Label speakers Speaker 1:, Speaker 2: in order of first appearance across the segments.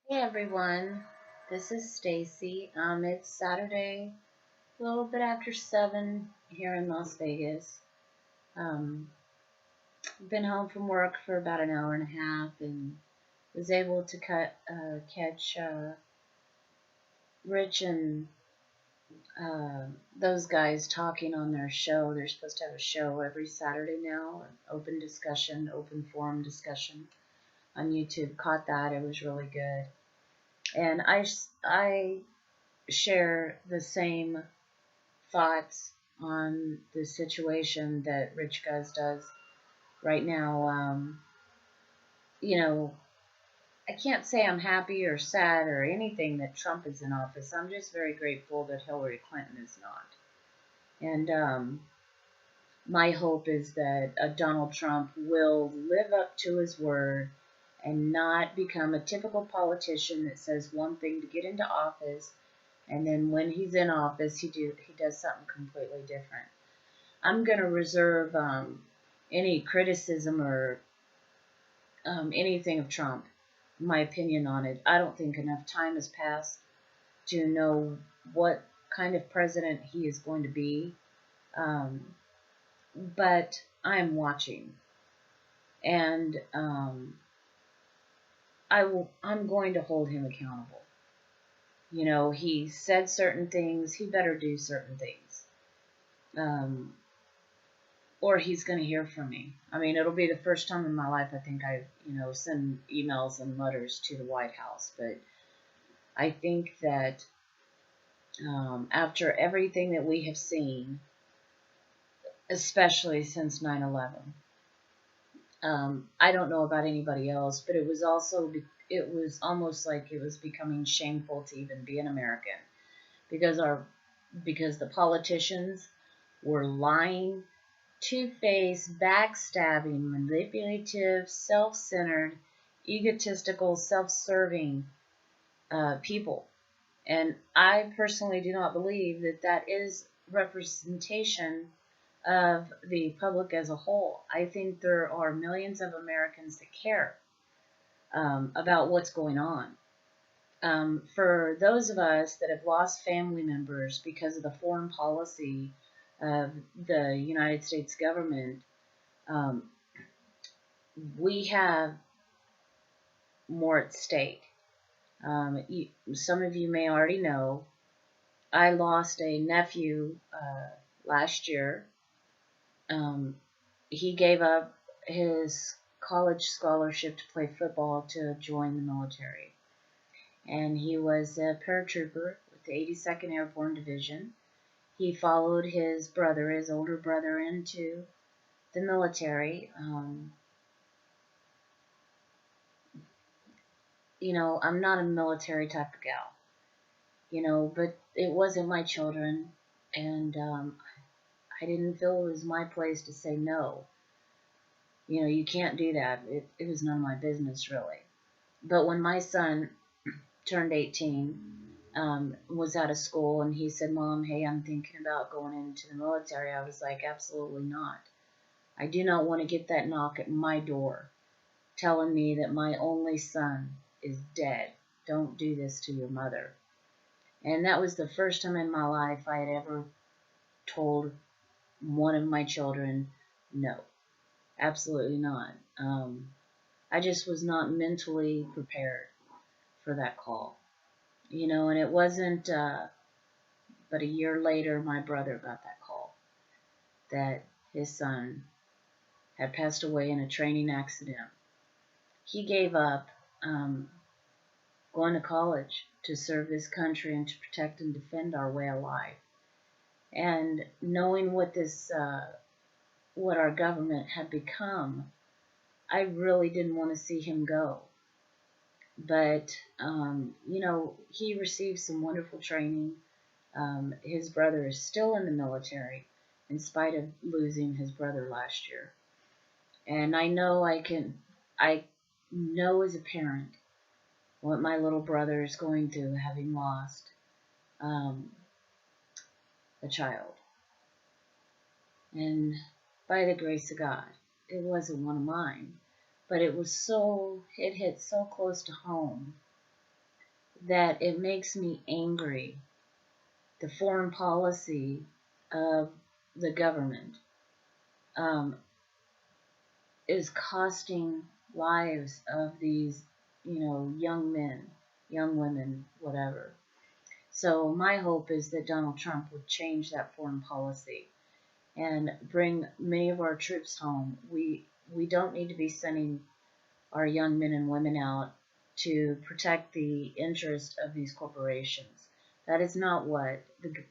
Speaker 1: Hey everyone, this is Stacy. It's Saturday, a little bit after 7 here in Las Vegas. Um, been home from work for about an hour and a half and was able to catch Rich and those guys talking on their show. They're supposed to have a show every Saturday now, an open discussion, open forum discussion on YouTube. Caught that, it was really good. And I share the same thoughts on the situation that Rich Guz does right now. You know, I can't say I'm happy or sad or anything that Trump is in office. I'm just very grateful that Hillary Clinton is not. And my hope is that Donald Trump will live up to his word and not become a typical politician that says one thing to get into office, and then when he's in office, he does something completely different. I'm going to reserve any criticism or anything of Trump, my opinion on it. I don't think enough time has passed to know what kind of president he is going to be. Um, but I'm watching, and I'm going to hold him accountable. He said certain things. He better do certain things. Um, or he's going to hear from me. I mean, it'll be the first time in my life I think send emails and letters to the White House. But I think that after everything that we have seen, especially since 9/11, I don't know about anybody else, but it was almost like it was becoming shameful to even be an American because the politicians were lying, two-faced, backstabbing, manipulative, self-centered, egotistical, self-serving people. And I personally do not believe that that is representation of the public as a whole. I think there are millions of Americans that care about what's going on. For those of us that have lost family members because of the foreign policy of the United States government, um, we have more at stake. Some of you may already know I lost a nephew last year. He gave up his college scholarship to play football to join the military. And he was a paratrooper with the 82nd Airborne Division. He followed his older brother, into the military. I'm not a military type of gal, but it wasn't my children, and I didn't feel it was my place to say no. You can't do that. It was none of my business, really. But when my son turned 18, was out of school, and he said, "Mom, hey, I'm thinking about going into the military," I was like, "Absolutely not. I do not want to get that knock at my door telling me that my only son is dead. Don't do this to your mother." And that was the first time in my life I had ever told one of my children, no, absolutely not. I just was not mentally prepared for that call. And it wasn't but a year later my brother got that call that his son had passed away in a training accident. He gave up going to college to serve his country and to protect and defend our way of life. And knowing what our government had become, I really didn't want to see him go. But he received some wonderful training. His brother is still in the military, in spite of losing his brother last year. And I know as a parent what my little brother is going through, having lost um, a child. And by the grace of God, it wasn't one of mine, but it hit so close to home that it makes me angry. The foreign policy of the government um, is costing lives of these, young men, young women, whatever. So my hope is that Donald Trump would change that foreign policy and bring many of our troops home. We don't need to be sending our young men and women out to protect the interest of these corporations. That is not what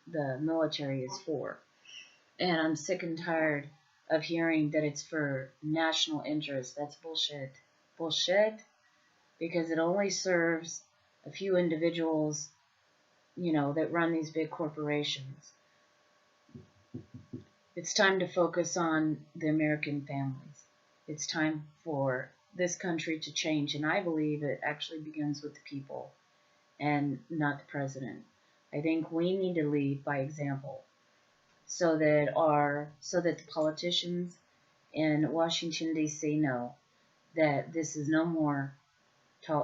Speaker 1: the military is for. And I'm sick and tired of hearing that it's for national interest. That's bullshit. Bullshit, because it only serves a few individuals, that run these big corporations. It's time to focus on the American families. It's time for this country to change, and I believe it actually begins with the people and not the president. I think we need to lead by example so that the politicians in Washington D.C. know that this is no more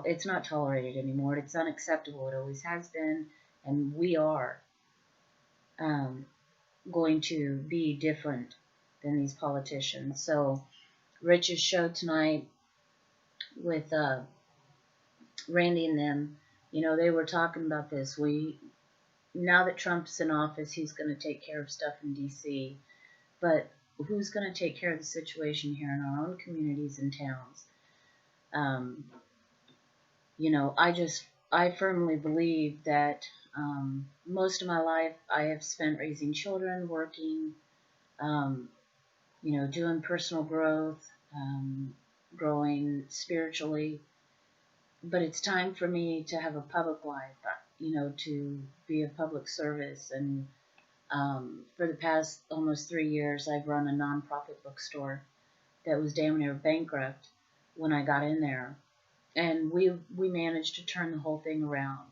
Speaker 1: it's not tolerated anymore. It's unacceptable. It always has been, and we are um, going to be different than these politicians. So Rich's show tonight with Randy and them, they were talking about this. Now that Trump's in office, he's going to take care of stuff in D.C., but who's going to take care of the situation here in our own communities and towns? Um, I firmly believe that most of my life I have spent raising children, working, um, doing personal growth, growing spiritually. But it's time for me to have a public life, to be of public service. And for the past almost 3 years, I've run a nonprofit bookstore that was damn near bankrupt when I got in there. And we managed to turn the whole thing around.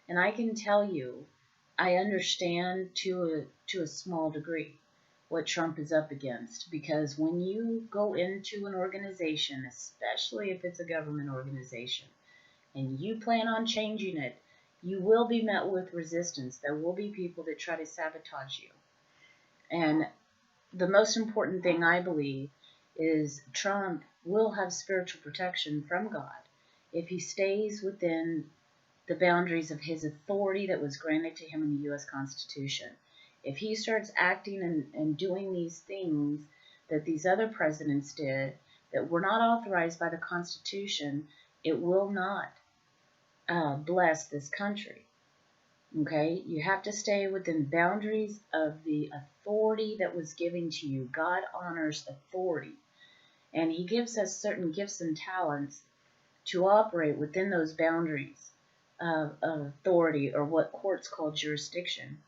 Speaker 1: And I can tell you, I understand to a small degree what Trump is up against, because when you go into an organization, especially if it's a government organization, and you plan on changing it, you will be met with resistance. There will be people that try to sabotage you. And the most important thing, I believe, is Trump will have spiritual protection from God if he stays within the boundaries of his authority that was granted to him in the U.S. Constitution. If he starts acting and doing these things that these other presidents did that were not authorized by the Constitution, it will not bless this country. Okay? You have to stay within boundaries of the authority that was given to you. God honors authority. And he gives us certain gifts and talents to operate within those boundaries of authority, or what courts call jurisdiction.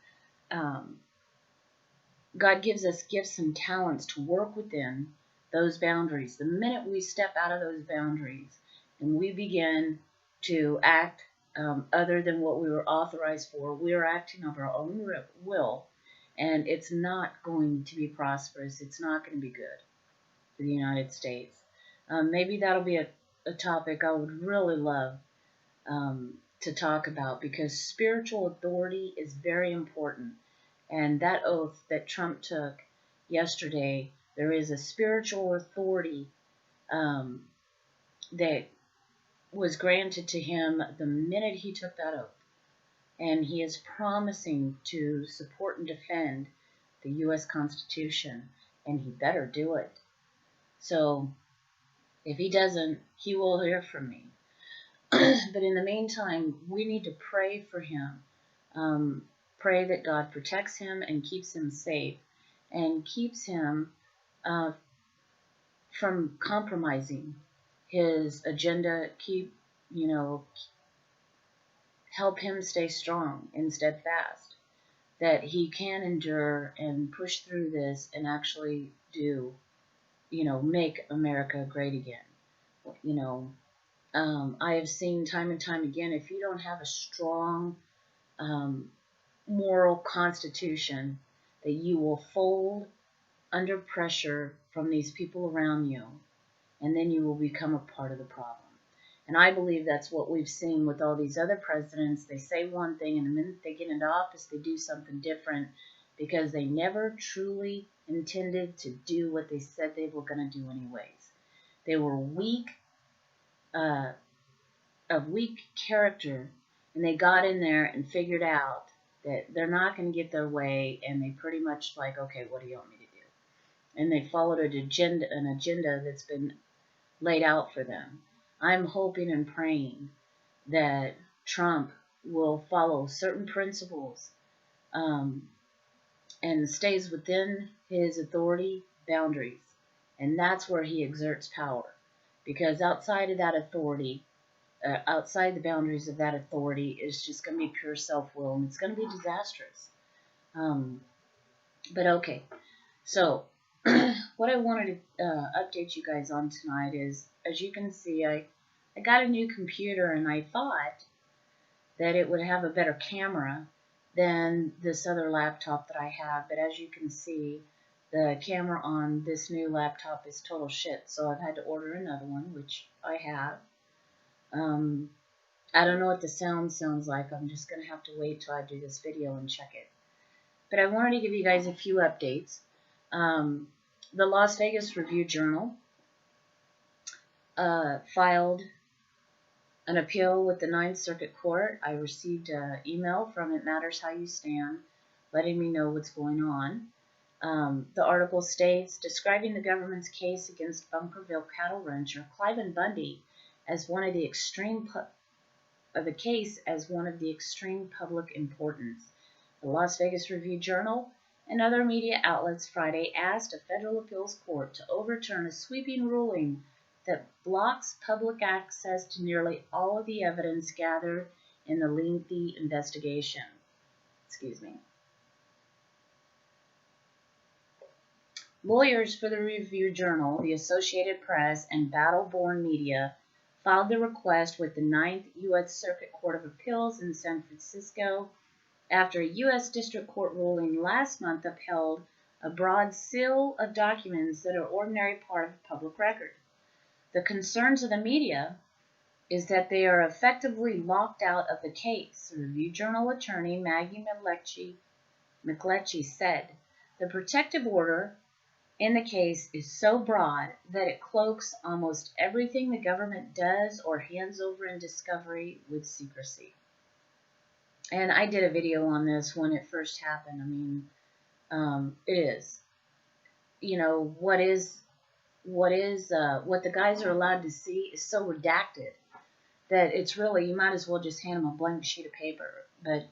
Speaker 1: God gives us gifts and talents to work within those boundaries. The minute we step out of those boundaries and we begin to act other than what we were authorized for, we are acting of our own will, and it's not going to be prosperous. It's not going to be good for the United States. Maybe that'll be a topic I would really love to talk about, because spiritual authority is very important. And that oath that Trump took yesterday, there is a spiritual authority that was granted to him the minute he took that oath. And he is promising to support and defend the U.S. Constitution, and he better do it. So if he doesn't, he will hear from me. But in the meantime, we need to pray for him. Pray that God protects him and keeps him safe, and keeps him from compromising his agenda. Help him stay strong and steadfast, that he can endure and push through this and actually do, make America great again. I have seen time and time again, if you don't have a strong moral constitution, that you will fold under pressure from these people around you, and then you will become a part of the problem. And I believe that's what we've seen with all these other presidents. They say one thing, and the minute they get into office, they do something different because they never truly intended to do what they said they were going to do anyways. They were weak, of weak character, and they got in there and figured out that they're not going to get their way, and they pretty much like, okay, what do you want me to do? And they followed an agenda that's been laid out for them. I'm hoping and praying that Trump will follow certain principles, um, and stays within his authority boundaries. And that's where he exerts power. Because outside of that authority, outside the boundaries of that authority, is just going to be pure self-will, and it's going to be disastrous. But okay, so what I wanted to update you guys on tonight is, as you can see, I got a new computer, and I thought that it would have a better camera than this other laptop that I have. But as you can see, the camera on this new laptop is total shit. So I've had to order another one, which I have. I don't know what the sound sounds like. I'm just going to have to wait till I do this video and check it. But I wanted to give you guys a few updates. The Las Vegas Review-Journal filed an appeal with the Ninth Circuit Court. I received an email from It Matters How You Stand, letting me know what's going on. The article states, describing the government's case against Bunkerville cattle rancher Cliven Bundy as one of the extreme public importance. The Las Vegas Review-Journal and other media outlets Friday asked a federal appeals court to overturn a sweeping ruling that blocks public access to nearly all of the evidence gathered in the lengthy investigation. Lawyers for the Review-Journal, the Associated Press, and Battle-Born Media filed the request with the Ninth U.S. Circuit Court of Appeals in San Francisco after a U.S. District Court ruling last month upheld a broad seal of documents that are ordinary part of public record. The concerns of the media is that they are effectively locked out of the case. The Review-Journal attorney Maggie McLetchie said, the protective order in the case is so broad that it cloaks almost everything the government does or hands over in discovery with secrecy. And I did a video on this when it first happened. I mean, it is, you know, what the guys are allowed to see is so redacted that it's really, you might as well just hand them a blank sheet of paper. But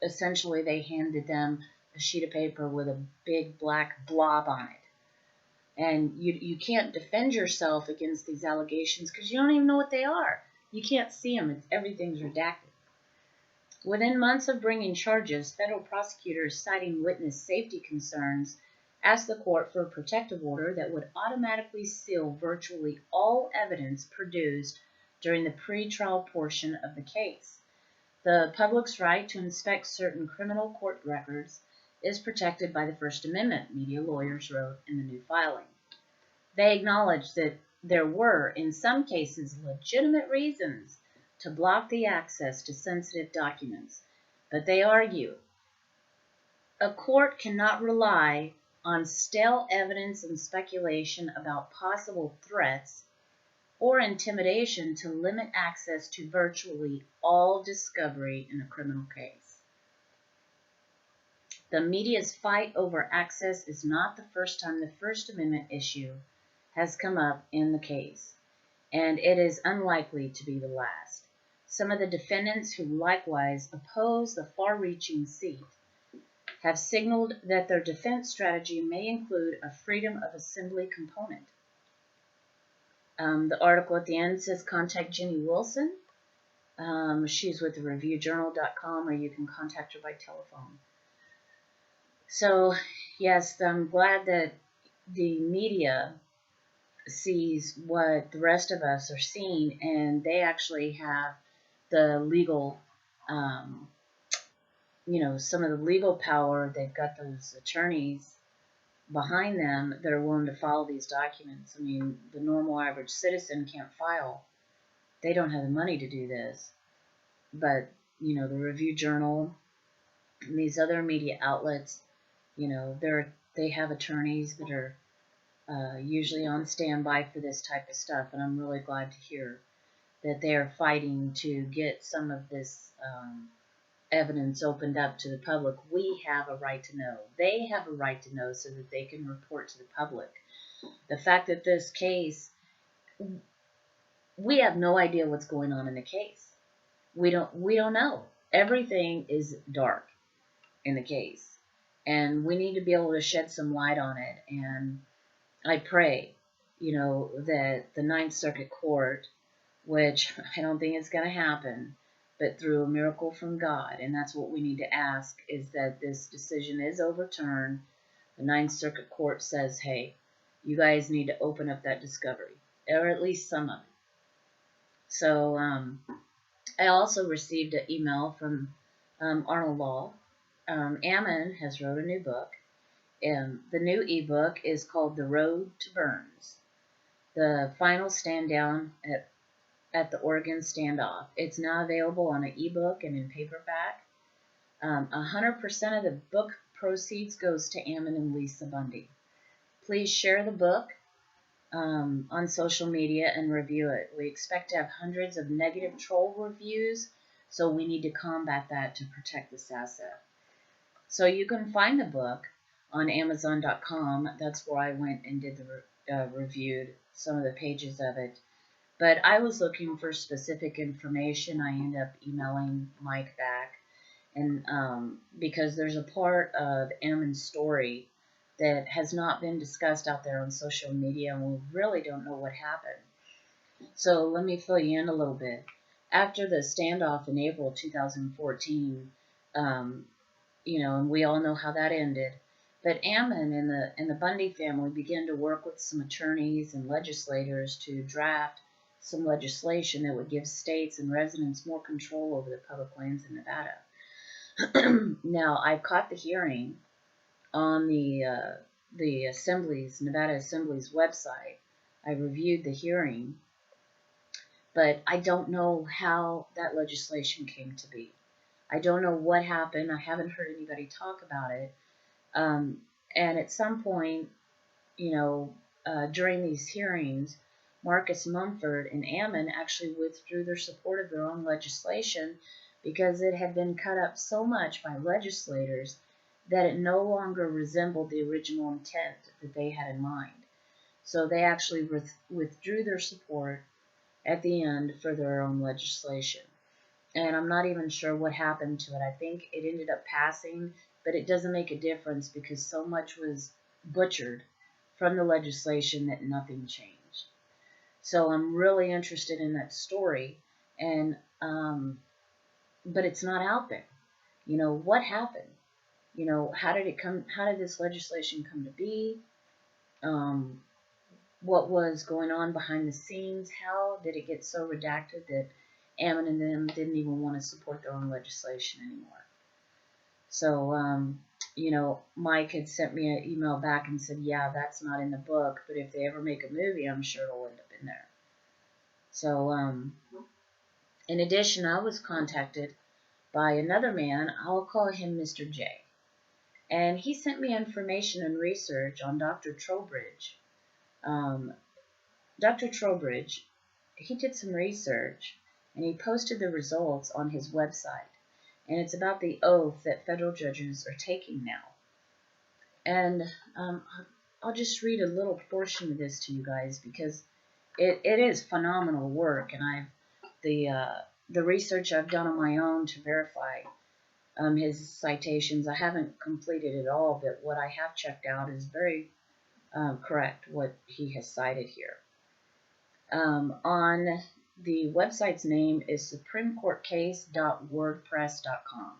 Speaker 1: essentially they handed them a sheet of paper with a big black blob on it. And you can't defend yourself against these allegations because you don't even know what they are. You can't see them. Everything's redacted. Within months of bringing charges, federal prosecutors, citing witness safety concerns, asked the court for a protective order that would automatically seal virtually all evidence produced during the pretrial portion of the case. The public's right to inspect certain criminal court records is protected by the First Amendment, media lawyers wrote in the new filing. They acknowledged that there were, in some cases, legitimate reasons to block the access to sensitive documents, but they argue a court cannot rely on stale evidence and speculation about possible threats or intimidation to limit access to virtually all discovery in a criminal case. The media's fight over access is not the first time the First Amendment issue has come up in the case, and it is unlikely to be the last. Some of the defendants who likewise oppose the far-reaching seat have signaled that their defense strategy may include a freedom of assembly component. The article at the end says contact Jenny Wilson. She's with the reviewjournal.com, or you can contact her by telephone. So, yes, I'm glad that the media sees what the rest of us are seeing, and they actually have the legal, some of the legal power. They've got those attorneys behind them that are willing to file these documents. I mean, the normal average citizen can't file They don't have the money to do this. But, the Review Journal and these other media outlets, they have attorneys that are usually on standby for this type of stuff, and I'm really glad to hear that they are fighting to get some of this evidence opened up to the public. We have a right to know. They have a right to know so that they can report to the public. The fact that this case, we have no idea what's going on in the case. We don't know. Everything is dark in the case, and we need to be able to shed some light on it. And I pray, that the Ninth Circuit Court, which I don't think is going to happen, but through a miracle from God, and that's what we need to ask, is that this decision is overturned. The Ninth Circuit Court says, hey, you guys need to open up that discovery, or at least some of it. So I also received an email from Arnold Law. Ammon has wrote a new book, and the new ebook is called The Road to Burns, the final stand down at the Oregon standoff. It's now available on an ebook and in paperback. 100% of the book proceeds goes to Ammon and Lisa Bundy. Please share the book on social media and review it. We expect to have hundreds of negative troll reviews, so we need to combat that to protect this asset. So you can find the book on Amazon.com. That's where I went and did the reviewed some of the pages of it. But I was looking for specific information. I ended up emailing Mike back, and because there's a part of Ammon's story that has not been discussed out there on social media, and we really don't know what happened. So let me fill you in a little bit. After the standoff in April 2014, and we all know how that ended, but Ammon and the Bundy family began to work with some attorneys and legislators to draft some legislation that would give states and residents more control over the public lands in Nevada. Now, I caught the hearing on the Nevada Assembly's website. I reviewed the hearing, but I don't know how that legislation came to be. I don't know what happened. I haven't heard anybody talk about it. And at some point, during these hearings, Marcus Mumford and Ammon actually withdrew their support of their own legislation because it had been cut up so much by legislators that it no longer resembled the original intent that they had in mind. So they actually withdrew their support at the end for their own legislation. And I'm not even sure what happened to it. I think it ended up passing, but it doesn't make a difference because so much was butchered from the legislation that nothing changed. So I'm really interested in that story, and but it's not out there. What happened? How did it come? How did this legislation come to be? What was going on behind the scenes? How did it get so redacted that Ammon and them didn't even want to support their own legislation anymore? So, Mike had sent me an email back and said, yeah, that's not in the book, but if they ever make a movie, I'm sure it'll end up in there. So, in addition, I was contacted by another man. I'll call him Mr. J. And he sent me information and research on Dr. Trowbridge. Dr. Trowbridge, he did some research, and he posted the results on his website. And it's about the oath that federal judges are taking now. And I'll just read a little portion of this to you guys because it is phenomenal work, and the research I've done on my own to verify his citations. I haven't completed it all, but what I have checked out is very correct what he has cited here. On the website's name is supremecourtcase.wordpress.com,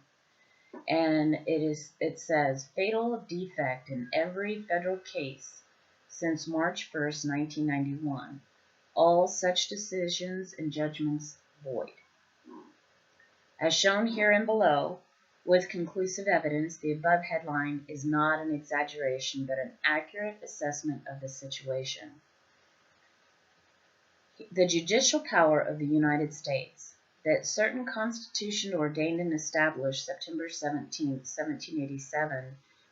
Speaker 1: and it says fatal defect in every federal case since March 1st, 1991. All such decisions and judgments void. As shown here and below, with conclusive evidence, the above headline is not an exaggeration but an accurate assessment of the situation. The judicial power of the United States, that certain Constitution ordained and established September 17, 1787,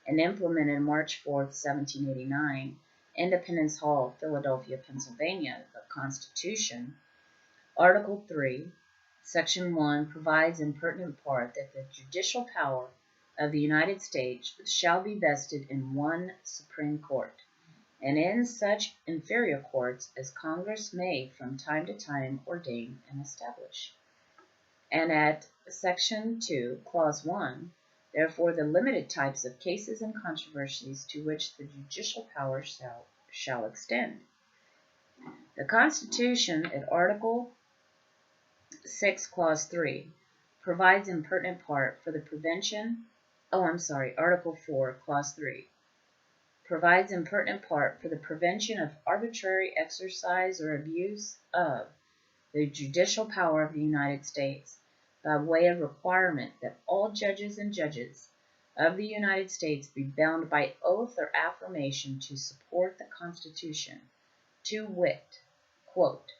Speaker 1: and implemented March 4, 1789, Independence Hall, Philadelphia, Pennsylvania, the Constitution, Article 3, Section 1 provides in pertinent part that the judicial power of the United States shall be vested in one Supreme Court, and in such inferior courts as Congress may from time to time ordain and establish. And at Section 2, Clause 1, therefore the limited types of cases and controversies to which the judicial power shall extend. The Constitution at Article 6, Clause 3, provides in pertinent part for the prevention, Article 4, Clause 3, provides in pertinent part for the prevention of arbitrary exercise or abuse of the judicial power of the United States by way of requirement that all judges and judges of the United States be bound by oath or affirmation to support the Constitution, to wit, quote,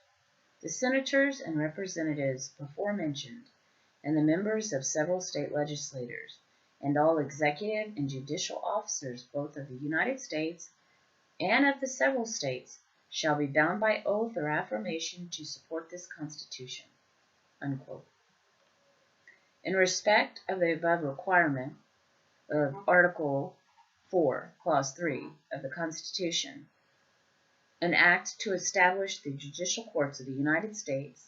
Speaker 1: the senators and representatives before mentioned, and the members of several state legislatures, and all executive and judicial officers both of the United States and of the several states shall be bound by oath or affirmation to support this Constitution. Unquote. In respect of the above requirement of Article 4, Clause 3 of the Constitution, an act to establish the judicial courts of the United States,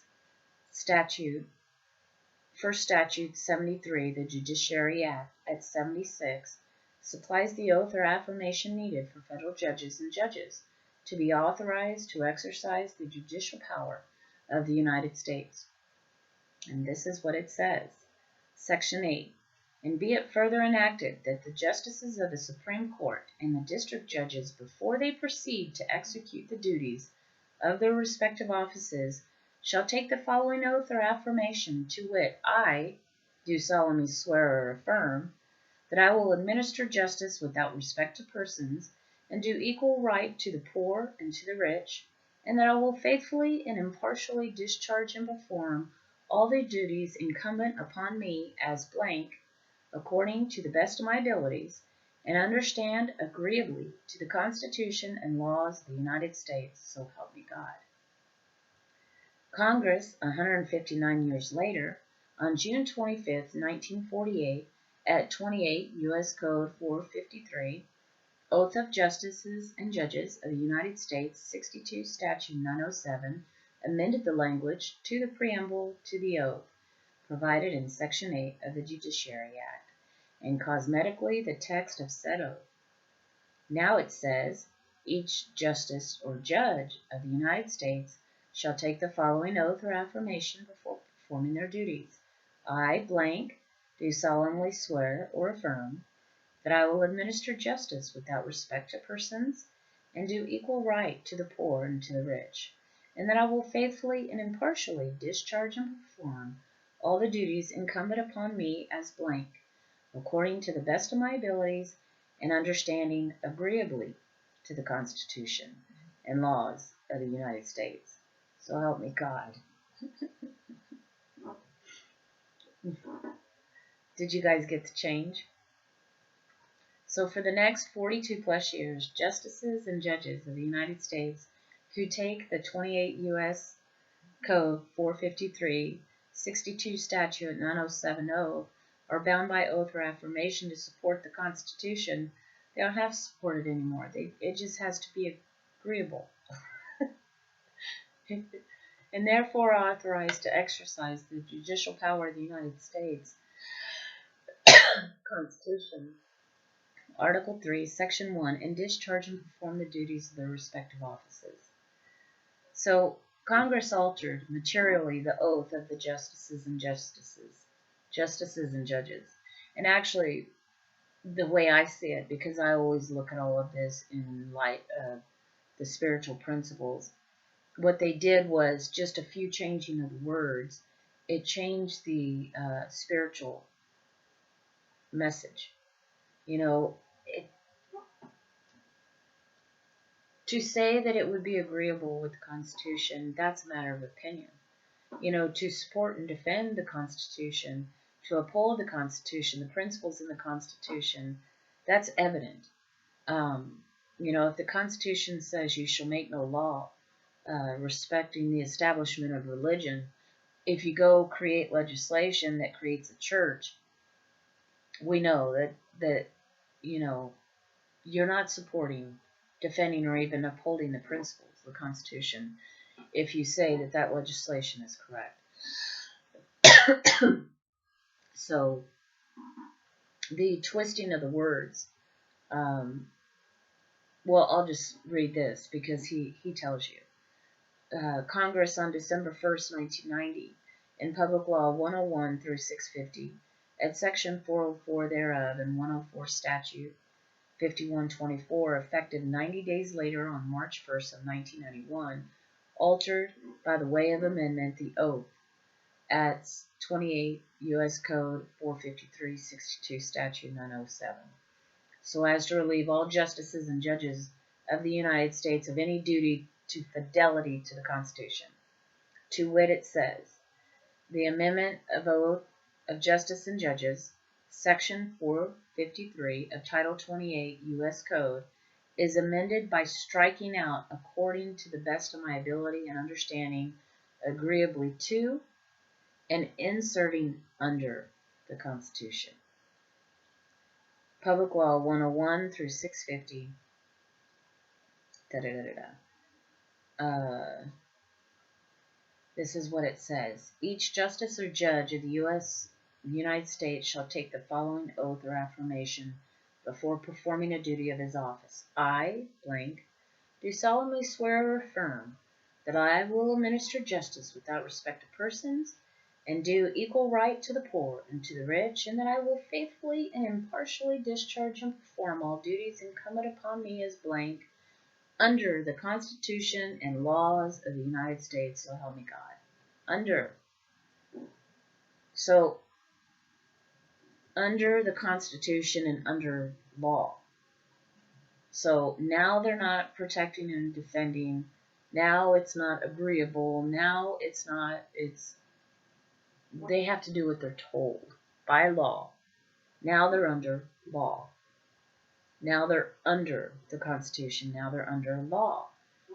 Speaker 1: First Statute 73, the Judiciary Act at 76, supplies the oath or affirmation needed for federal judges and judges to be authorized to exercise the judicial power of the United States. And this is what it says. Section 8. And be it further enacted that the justices of the Supreme Court and the district judges, before they proceed to execute the duties of their respective offices, shall take the following oath or affirmation, to wit, I do solemnly swear or affirm that I will administer justice without respect to persons, and do equal right to the poor and to the rich, and that I will faithfully and impartially discharge and perform all the duties incumbent upon me as blank, according to the best of my abilities, and understand agreeably to the Constitution and laws of the United States, so help me God. Congress, 159 years later, on June 25, 1948, at 28 U.S. Code 453, Oath of Justices and Judges of the United States, 62 Statute 907, amended the language to the preamble to the oath provided in Section 8 of the Judiciary Act, and cosmetically the text of said oath. Now it says, each justice or judge of the United States shall take the following oath or affirmation before performing their duties. I, blank, do solemnly swear or affirm that I will administer justice without respect to persons, and do equal right to the poor and to the rich, and that I will faithfully and impartially discharge and perform all the duties incumbent upon me as blank, according to the best of my abilities, and understanding agreeably to the Constitution and laws of the United States. So help me God. Did you guys get the change? So for the next 42 plus years, justices and judges of the United States who take the 28 U.S. Code 453, 62 Statute 9070 are bound by oath or affirmation to support the Constitution. They don't have to support it anymore. It just has to be agreeable. And therefore authorized to exercise the judicial power of the United States. Constitution. Article 3, Section 1, and discharge and perform the duties of their respective offices. So Congress altered materially the oath of the justices and judges. And actually, the way I see it, because I always look at all of this in light of the spiritual principles, what they did was just a few changing of the words. It changed the spiritual message. You know, To say that it would be agreeable with the Constitution, that's a matter of opinion. To support and defend the Constitution, to uphold the Constitution, the principles in the Constitution, that's evident. If the Constitution says you shall make no law respecting the establishment of religion, if you go create legislation that creates a church, we know that you're not supporting, defending, or even upholding the principles of the Constitution if you say that legislation is correct. So the twisting of the words, I'll just read this because he tells you. Congress on December 1st, 1990, in Public Law 101 through 650, at Section 404 thereof and 104 Statute 5124, effective 90 days later on March 1st of 1991, altered by the way of amendment the oath at 28 U.S. Code 453-62 Statute 907, so as to relieve all justices and judges of the United States of any duty to fidelity to the Constitution. To wit, it says, the amendment of oath of justice and judges, Section 453 of Title 28 U.S. Code, is amended by striking out, according to the best of my ability and understanding, agreeably to, and inserting under the Constitution. Public Law 101 through 650. This is what it says. Each justice or judge of the United States shall take the following oath or affirmation before performing a duty of his office. I, blank, do solemnly swear or affirm that I will administer justice without respect of persons, and do equal right to the poor and to the rich, and that I will faithfully and impartially discharge and perform all duties incumbent upon me as blank, under the Constitution and laws of the United States, so help me God. Under. So, under the Constitution and under law. So, now they're not protecting and defending. Now it's not agreeable. Now they have to do what they're told by law. Now they're under law. Now they're under the Constitution. Now they're under law.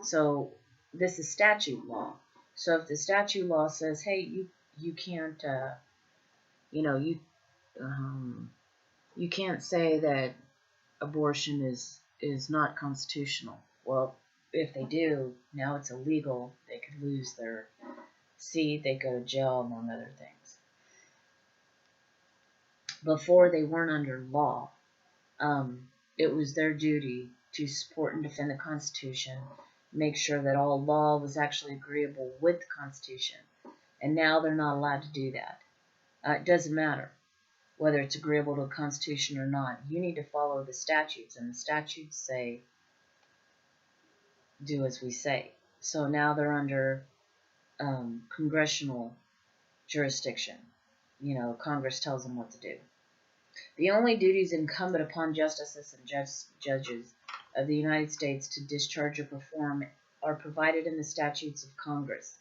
Speaker 1: So this is statute law. So if the statute law says, hey, you can't, you can't say that abortion is not constitutional. Well, if they do, now it's illegal. They could lose their seat. They go to jail, among other things. Before, they weren't under law. It was their duty to support and defend the Constitution, make sure that all law was actually agreeable with the Constitution. And now they're not allowed to do that. It doesn't matter whether it's agreeable to the Constitution or not. You need to follow the statutes, and the statutes say, do as we say. So now they're under congressional jurisdiction. Congress tells them what to do. The only duties incumbent upon justices and judges of the United States to discharge or perform are provided in the statutes of Congress.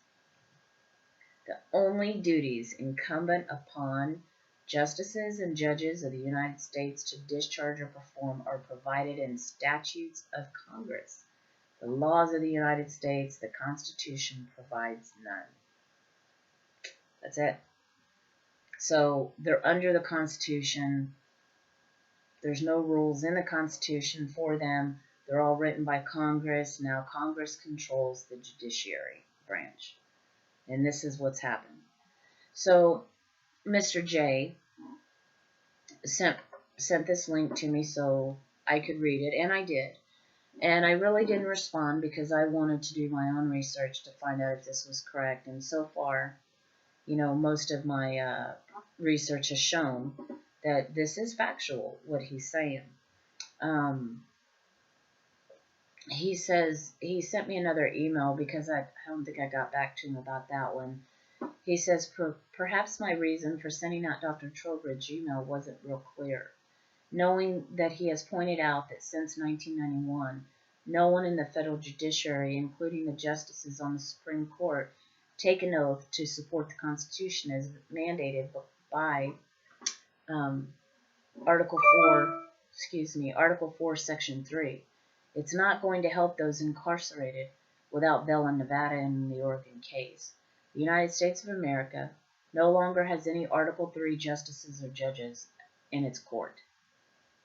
Speaker 1: The only duties incumbent upon justices and judges of the United States to discharge or perform are provided in statutes of Congress. The laws of the United States, the Constitution provides none. That's it. So they're under the Constitution. There's no rules in the Constitution for them. They're all written by Congress. Now Congress controls the judiciary branch. And this is what's happened. So Mr. J sent this link to me so I could read it, and I did. And I really didn't respond because I wanted to do my own research to find out if this was correct. And so far, most of my research has shown that this is factual, what he's saying. He says, he sent me another email because I don't think I got back to him about that one. He says, perhaps my reason for sending out Dr. Trowbridge's email wasn't real clear, knowing that he has pointed out that since 1991, No one in the federal judiciary, including the justices on the Supreme Court, take an oath to support the Constitution as mandated by um, Article 4, Article 4, Section 3. It's not going to help those incarcerated without bail in Nevada and the Oregon case. The United States of America no longer has any Article 3 justices or judges in its court.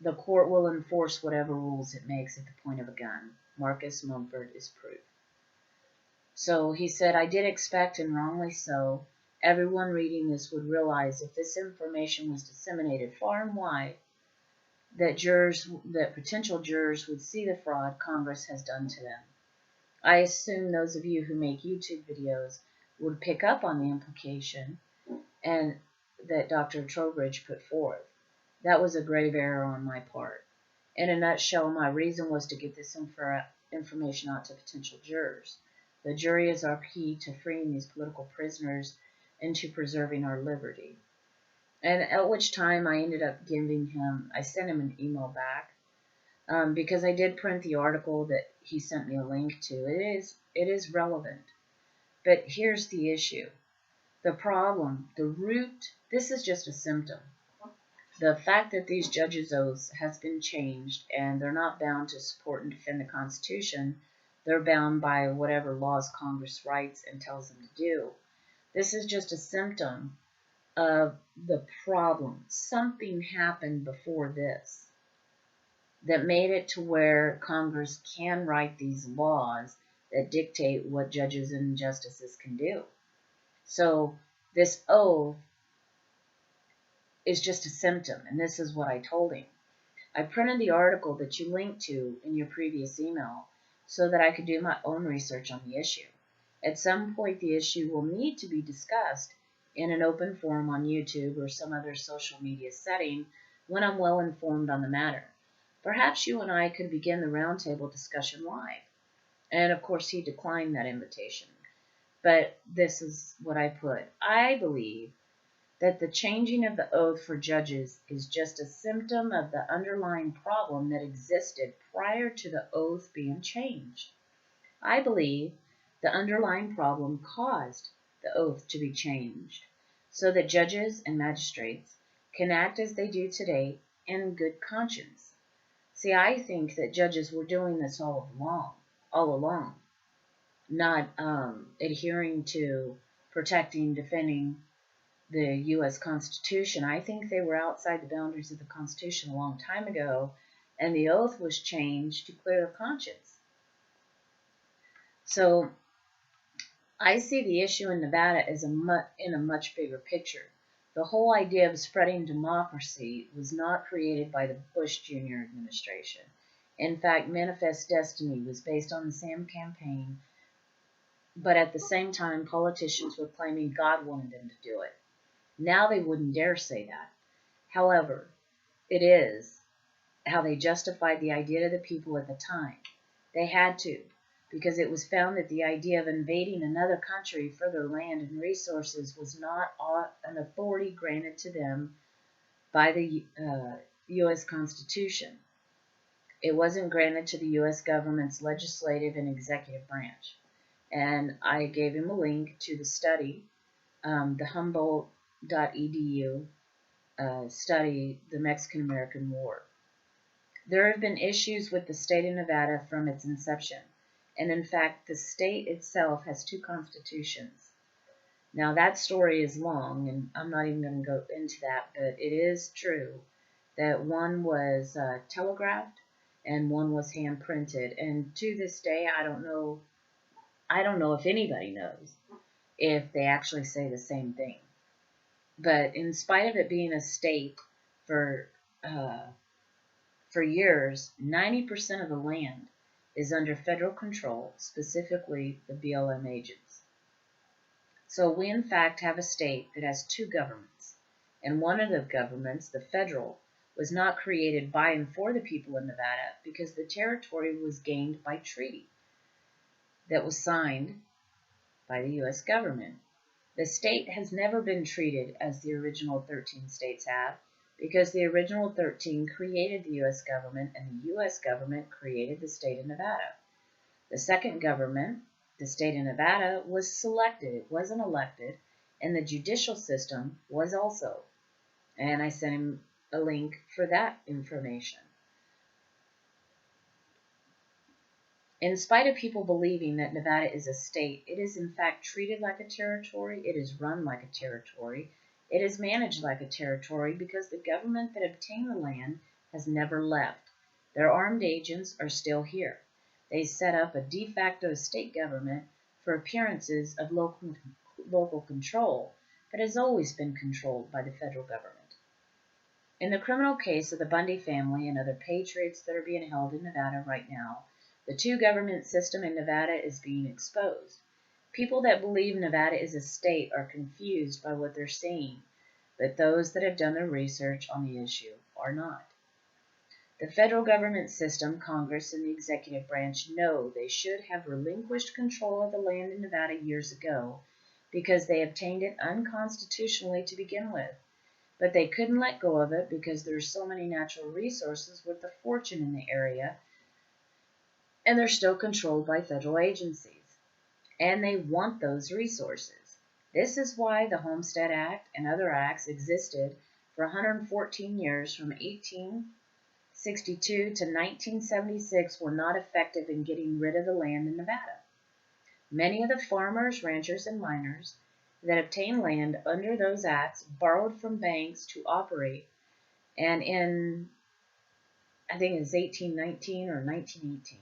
Speaker 1: The court will enforce whatever rules it makes at the point of a gun. Marcus Mumford is proof. So he said, I did expect, and wrongly so, everyone reading this would realize if this information was disseminated far and wide, that potential jurors would see the fraud Congress has done to them. I assume those of you who make YouTube videos would pick up on the implication and that Dr. Trowbridge put forth. That was a grave error on my part. In a nutshell, my reason was to get this information out to potential jurors. The jury is our key to freeing these political prisoners and to preserving our liberty. And at which time I ended up I sent him an email back because I did print the article that he sent me a link to. It is relevant. But here's the issue. The problem, the root, this is just a symptom. The fact that these judges' oaths has been changed and they're not bound to support and defend the Constitution, they're bound by whatever laws Congress writes and tells them to do. This is just a symptom of the problem. Something happened before this that made it to where Congress can write these laws that dictate what judges and justices can do. So this oath is just a symptom, and this is what I told him. I printed the article that you linked to in your previous email so that I could do my own research on the issue. At some point, the issue will need to be discussed in an open forum on YouTube or some other social media setting when I'm well informed on the matter. Perhaps you and I could begin the roundtable discussion live. And of course, he declined that invitation. But this is what I put. I believe that the changing of the oath for judges is just a symptom of the underlying problem that existed prior to the oath being changed. I believe the underlying problem caused the oath to be changed so that judges and magistrates can act as they do today in good conscience. See, I think that judges were doing this all along, not adhering to protecting, defending the U.S. Constitution. I think they were outside the boundaries of the Constitution a long time ago, and the oath was changed to clear their conscience. So I see the issue in Nevada as in a much bigger picture. The whole idea of spreading democracy was not created by the Bush Jr. administration. In fact, Manifest Destiny was based on the same campaign, but at the same time, politicians were claiming God wanted them to do it. Now they wouldn't dare say that. However, it is how they justified the idea to the people at the time. They had to, because it was found that the idea of invading another country for their land and resources was not an authority granted to them by the U.S. Constitution. It wasn't granted to the U.S. government's legislative and executive branch. And I gave him a link to the study, the Humboldt.edu study, the Mexican-American War. There have been issues with the state of Nevada from its inception, and in fact, the state itself has two constitutions. Now, that story is long, and I'm not even going to go into that, but it is true that one was telegraphed and one was hand-printed, and to this day, I don't know if anybody knows if they actually say the same thing. But in spite of it being a state for years, 90% of the land is under federal control, specifically the BLM agents. So we in fact have a state that has two governments, and one of the governments, the federal, was not created by and for the people in Nevada because the territory was gained by treaty that was signed by the U.S. government. The state has never been treated as the original 13 states have, because the original 13 created the U.S. government, and the U.S. government created the state of Nevada. The second government, the state of Nevada, was selected. It wasn't elected, and the judicial system was also. And I sent him a link for that information. In spite of people believing that Nevada is a state, it is in fact treated like a territory, it is run like a territory, it is managed like a territory because the government that obtained the land has never left. Their armed agents are still here. They set up a de facto state government for appearances of local control, but has always been controlled by the federal government. In the criminal case of the Bundy family and other patriots that are being held in Nevada right now, the two-government system in Nevada is being exposed. People that believe Nevada is a state are confused by what they're seeing, but those that have done their research on the issue are not. The federal government system, Congress, and the executive branch know they should have relinquished control of the land in Nevada years ago because they obtained it unconstitutionally to begin with. But they couldn't let go of it because there's so many natural resources worth a fortune in the area, and they're still controlled by federal agencies. And they want those resources. This is why the Homestead Act and other acts existed for 114 years from 1862 to 1976 were not effective in getting rid of the land in Nevada. Many of the farmers, ranchers, and miners that obtained land under those acts borrowed from banks to operate, and in, I think it was 1819 or 1918,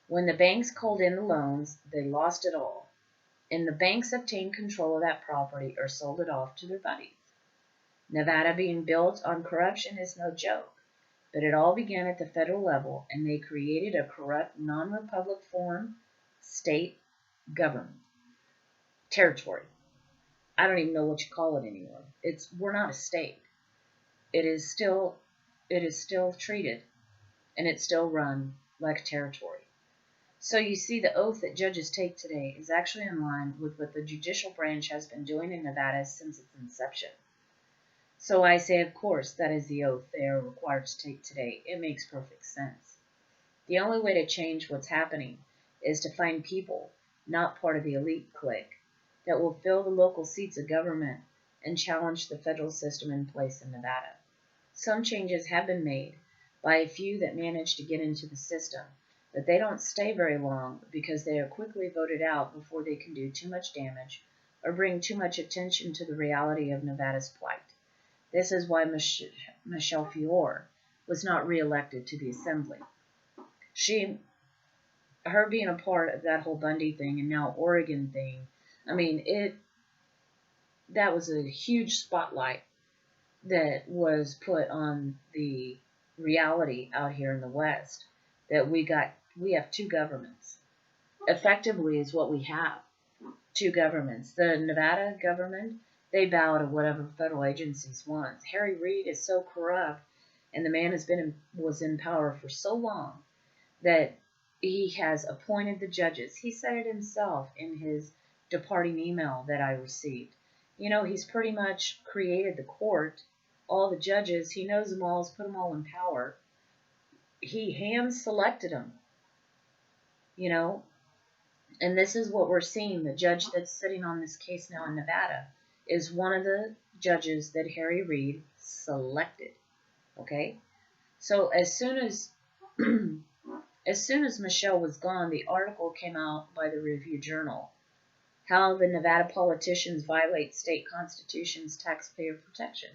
Speaker 1: when the banks called in the loans, they lost it all, and the banks obtained control of that property or sold it off to their buddies. Nevada being built on corruption is no joke, but it all began at the federal level, and they created a corrupt, non-republic form state government. Territory. I don't even know what you call it anymore. We're not a state. It is still treated, and it's still run like a territory. So you see, the oath that judges take today is actually in line with what the judicial branch has been doing in Nevada since its inception. So I say, of course, that is the oath they are required to take today. It makes perfect sense. The only way to change what's happening is to find people, not part of the elite clique, that will fill the local seats of government and challenge the federal system in place in Nevada. Some changes have been made by a few that manage to get into the system, but they don't stay very long because they are quickly voted out before they can do too much damage or bring too much attention to the reality of Nevada's plight. This is why Michelle Fiore was not reelected to the assembly. Her being a part of that whole Bundy thing and now Oregon thing, I mean, that was a huge spotlight that was put on the reality out here in the West, that we have two governments. Effectively is what we have. Two governments. The Nevada government, they bow to whatever federal agencies want. Harry Reid is so corrupt, and the man was in power for so long that he has appointed the judges. He said it himself in his departing email that I received. He's pretty much created the court, all the judges. He knows them all, he's put them all in power. He hand-selected them, and this is what we're seeing. The judge that's sitting on this case now in Nevada is one of the judges that Harry Reid selected, okay? So as soon as Michelle was gone, the article came out by the Review-Journal, how the Nevada politicians violate state constitution's taxpayer protection.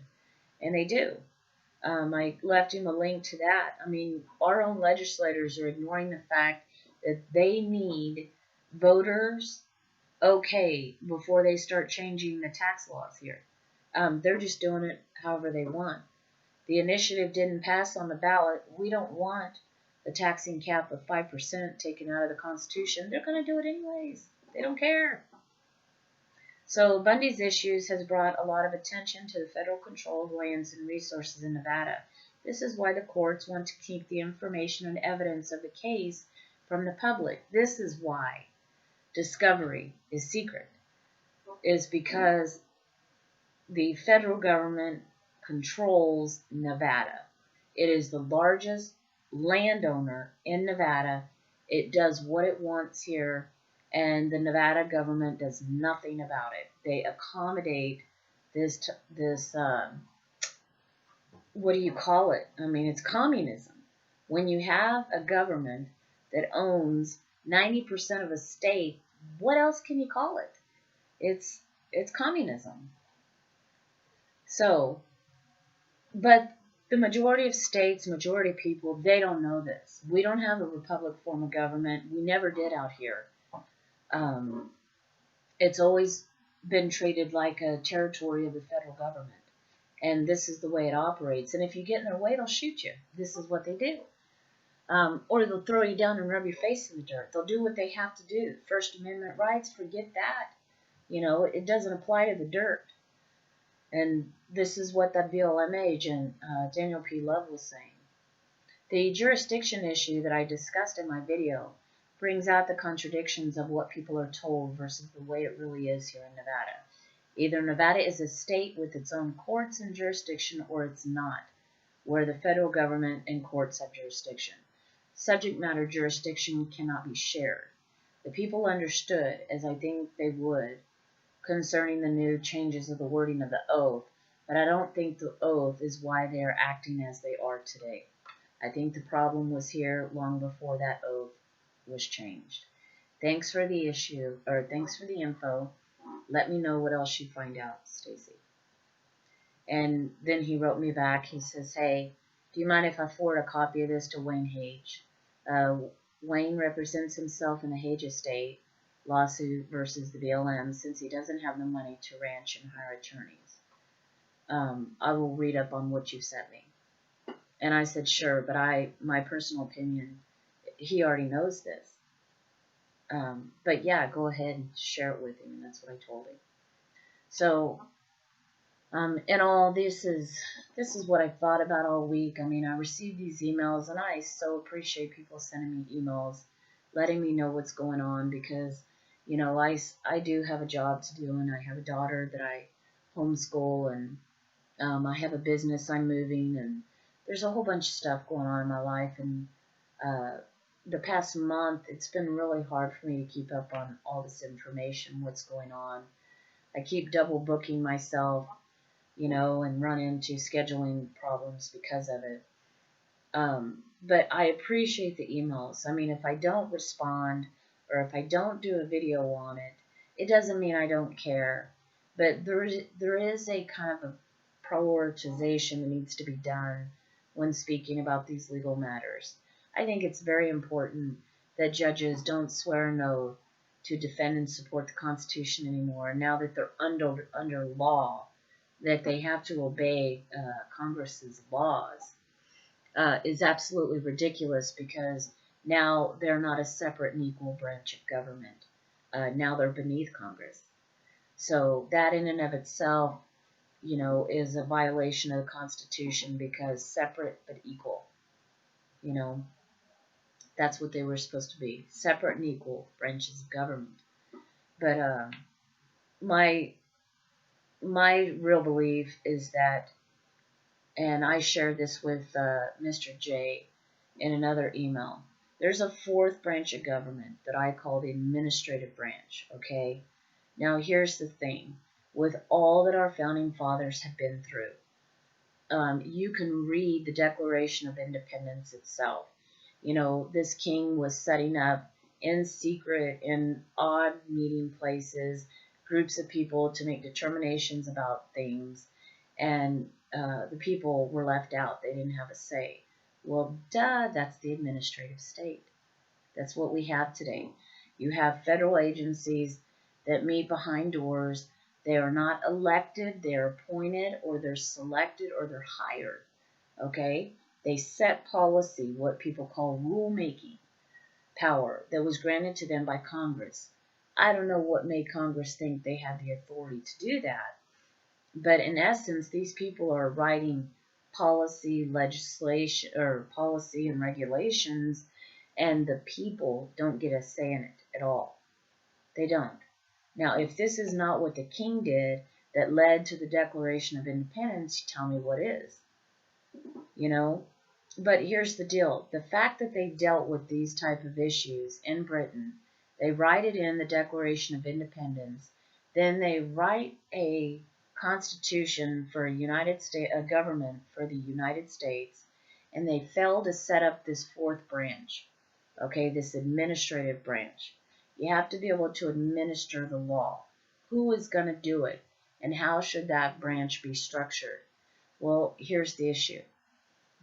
Speaker 1: And they do. I left him a link to that. I mean, our own legislators are ignoring the fact that they need voters okay before they start changing the tax laws here. They're just doing it however they want. The initiative didn't pass on the ballot. We don't want the taxing cap of 5% taken out of the Constitution. They're going to do it anyways. They don't care. So Bundy's issues has brought a lot of attention to the federal control of lands and resources in Nevada. This is why the courts want to keep the information and evidence of the case from the public. This is why discovery is secret, is because the federal government, controls Nevada. It is the largest landowner in Nevada. It does what it wants here, and the Nevada government does nothing about it. They accommodate this what do you call it? I mean, it's communism. When you have a government that owns 90% of a state, what else can you call it? It's communism. So, but the majority of states, majority of people, they don't know this. We don't have a republic form of government. We never did out here. Um, it's always been treated like a territory of the federal government. And this is the way it operates. And if you get in their way, they'll shoot you. This is what they do. Or they'll throw you down and rub your face in the dirt. They'll do what they have to do. First Amendment rights, forget that. You know, it doesn't apply to the dirt. And this is what that Appeal-Ammon agent, Daniel P. Love, was saying. The jurisdiction issue that I discussed in my video brings out the contradictions of what people are told versus the way it really is here in Nevada. Either Nevada is a state with its own courts and jurisdiction, or it's not, where the federal government and courts have jurisdiction. Subject matter jurisdiction cannot be shared. The people understood, as I think they would, concerning the new changes of the wording of the oath, but I don't think the oath is why they are acting as they are today. I think the problem was here long before that oath was changed. Thanks for the thanks for the info. Let me know what else you find out, Stacy. And then he wrote me back. He says, hey, do you mind if I forward a copy of this to Wayne Hage? Wayne represents himself in the Hage estate lawsuit versus the BLM since he doesn't have the money to ranch and hire attorneys. I will read up on what you sent me. And I said, sure, but my personal opinion, he already knows this. But yeah, go ahead and share it with him, and that's what I told him. So, and all this is what I've thought about all week. I mean, I received these emails, and I so appreciate people sending me emails, letting me know what's going on, because, you know, I do have a job to do, and I have a daughter that I homeschool, and I have a business I'm moving, and there's a whole bunch of stuff going on in my life, and the past month, it's been really hard for me to keep up on all this information, what's going on. I keep double booking myself, you know, and run into scheduling problems because of it. But I appreciate the emails. I mean, if I don't respond or if I don't do a video on it, it doesn't mean I don't care. But there is a kind of a prioritization that needs to be done when speaking about these legal matters. I think it's very important that judges don't swear an oath to defend and support the Constitution anymore. Now that they're under law, that they have to obey Congress's laws, is absolutely ridiculous, because now they're not a separate and equal branch of government. Now they're beneath Congress. So that in and of itself, you know, is a violation of the Constitution, because separate but equal, you know, that's what they were supposed to be, separate and equal branches of government. But my real belief is that, and I shared this with Mr. J in another email, there's a fourth branch of government that I call the administrative branch, okay? Now here's the thing, with all that our founding fathers have been through, you can read the Declaration of Independence itself. You know, this king was setting up in secret, in odd meeting places, groups of people to make determinations about things, and the people were left out. They didn't have a say. Well, duh, that's the administrative state. That's what we have today. You have federal agencies that meet behind doors. They are not elected, they're appointed, or they're selected, or they're hired, okay? They set policy, what people call rulemaking power, that was granted to them by Congress. I don't know what made Congress think they had the authority to do that, but in essence, these people are writing policy, legislation, or policy and regulations, and the people don't get a say in it at all. They don't. Now, if this is not what the king did, that led to the Declaration of Independence, you tell me what is, you know? But here's the deal. The fact that they dealt with these type of issues in Britain, they write it in the Declaration of Independence, then they write a constitution for a government for the United States, and they fail to set up this fourth branch, okay, this administrative branch. You have to be able to administer the law. Who is going to do it, and how should that branch be structured? Well, here's the issue.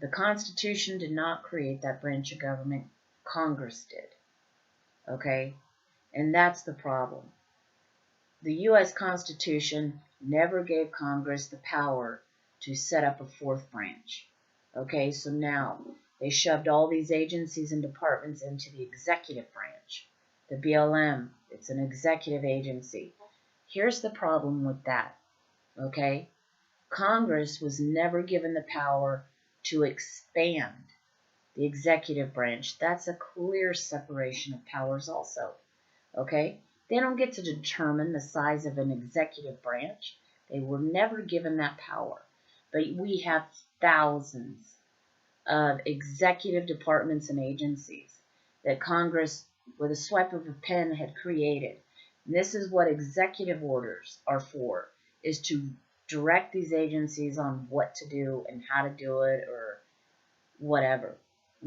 Speaker 1: The Constitution did not create that branch of government. Congress did. Okay? And that's the problem. The U.S. Constitution never gave Congress the power to set up a fourth branch. Okay? So now they shoved all these agencies and departments into the executive branch. The BLM, it's an executive agency. Here's the problem with that. Okay? Congress was never given the power to expand the executive branch. That's a clear separation of powers also, okay? They don't get to determine the size of an executive branch. They were never given that power. But we have thousands of executive departments and agencies that Congress, with a swipe of a pen, had created. And this is what executive orders are for, is to direct these agencies on what to do and how to do it or whatever,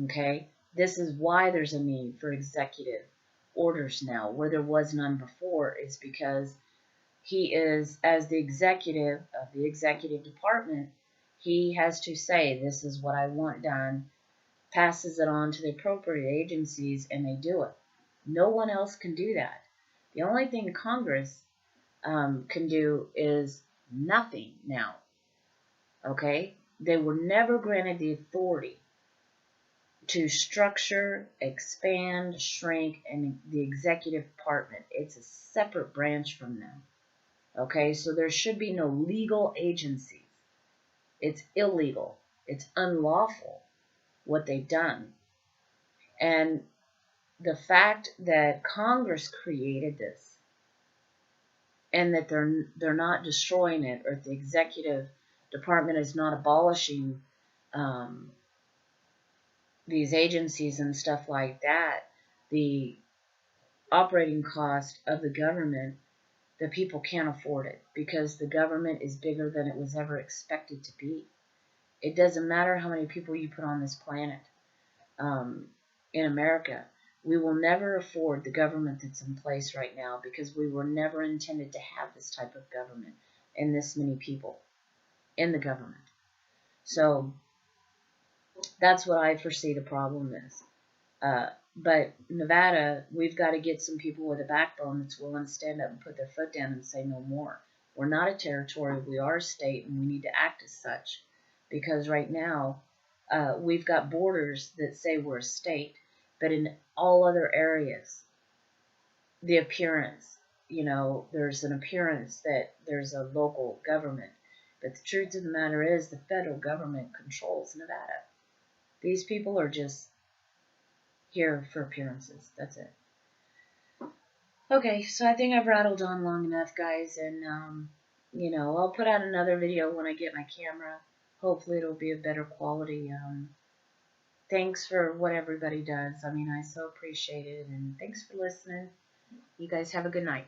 Speaker 1: okay? This is why there's a need for executive orders now, where there was none before, is because he is, as the executive of the executive department, he has to say, this is what I want done, passes it on to the appropriate agencies, and they do it. No one else can do that. The only thing Congress can do is nothing now, okay? They were never granted the authority to structure, expand, shrink, and the executive department. It's a separate branch from them, okay? So there should be no legal agencies. It's illegal. It's unlawful what they've done. And the fact that Congress created this, and that they're not destroying it, or the executive department is not abolishing these agencies and stuff like that, the operating cost of the government, the people can't afford it because the government is bigger than it was ever expected to be. It doesn't matter how many people you put on this planet. In America, we will never afford the government that's in place right now because we were never intended to have this type of government and this many people in the government. So that's what I foresee the problem is. But Nevada, we've got to get some people with a backbone that's willing to stand up and put their foot down and say no more. We're not a territory, we are a state, and we need to act as such. Because right now, we've got borders that say we're a state, but in all other areas, the appearance, there's an appearance that there's a local government. But the truth of the matter is the federal government controls Nevada. These people are just here for appearances. That's it. Okay, so I think I've rattled on long enough, guys, and, I'll put out another video when I get my camera. Hopefully it'll be of better quality. Thanks for what everybody does. I mean, I so appreciate it, and thanks for listening. You guys have a good night.